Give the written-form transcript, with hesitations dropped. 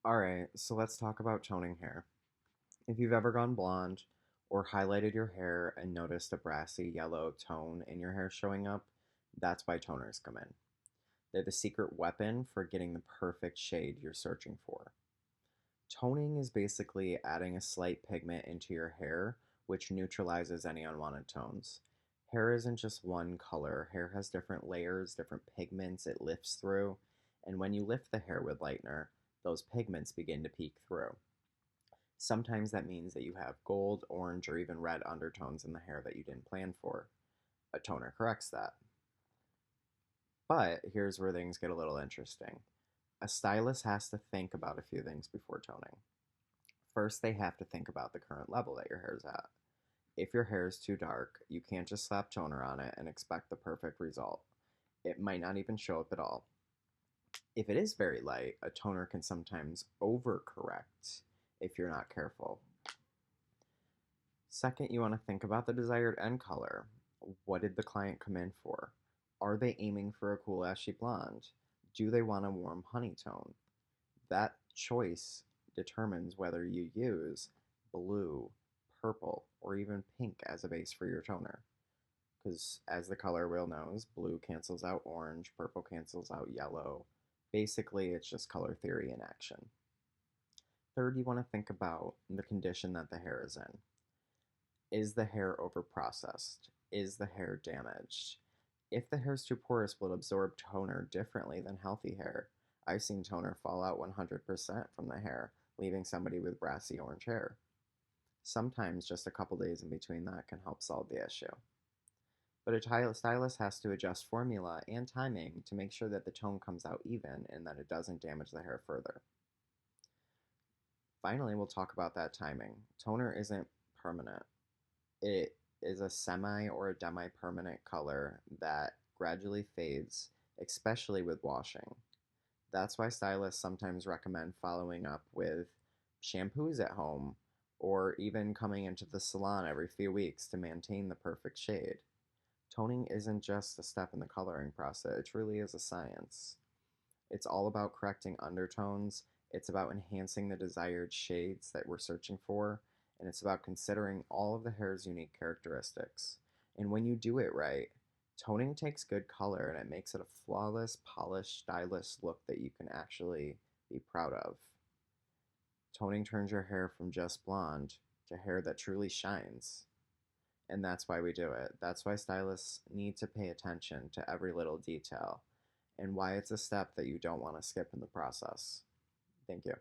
Alright, so let's talk about toning hair. If you've ever gone blonde or highlighted your hair and noticed a brassy yellow tone in your hair showing up, that's why toners come in. They're the secret weapon for getting the perfect shade you're searching for. Toning is basically adding a slight pigment into your hair, which neutralizes any unwanted tones. Hair isn't just one color, hair has different layers, different pigments it lifts through, and when you lift the hair with lightener, those pigments begin to peek through. Sometimes that means that you have gold, orange, or even red undertones in the hair that you didn't plan for. A toner corrects that. But here's where things get a little interesting. A stylist has to think about a few things before toning. First, they have to think about the current level that your hair's at. If your hair is too dark, you can't just slap toner on it and expect the perfect result. It might not even show up at all. If it is very light, a toner can sometimes overcorrect if you're not careful. Second, you want to think about the desired end color. What did the client come in for? Are they aiming for a cool ashy blonde? Do they want a warm honey tone? That choice determines whether you use blue, purple, or even pink as a base for your toner. Because as the color wheel knows, blue cancels out orange, purple cancels out yellow. Basically, it's just color theory in action. Third, you want to think about the condition that the hair is in. Is the hair overprocessed? Is the hair damaged? If the hair is too porous, will it absorb toner differently than healthy hair? I've seen toner fall out 100% from the hair, leaving somebody with brassy orange hair. Sometimes just a couple days in between that can help solve the issue. But a stylist has to adjust formula and timing to make sure that the tone comes out even and that it doesn't damage the hair further. Finally, we'll talk about that timing. Toner isn't permanent. It is a semi or a demi-permanent color that gradually fades, especially with washing. That's why stylists sometimes recommend following up with shampoos at home or even coming into the salon every few weeks to maintain the perfect shade. Toning isn't just a step in the coloring process, it truly is a science. It's all about correcting undertones, it's about enhancing the desired shades that we're searching for, and it's about considering all of the hair's unique characteristics. And when you do it right, toning takes good color and it makes it a flawless, polished, stylish look that you can actually be proud of. Toning turns your hair from just blonde to hair that truly shines. And that's why we do it. That's why stylists need to pay attention to every little detail and why it's a step that you don't want to skip in the process. Thank you.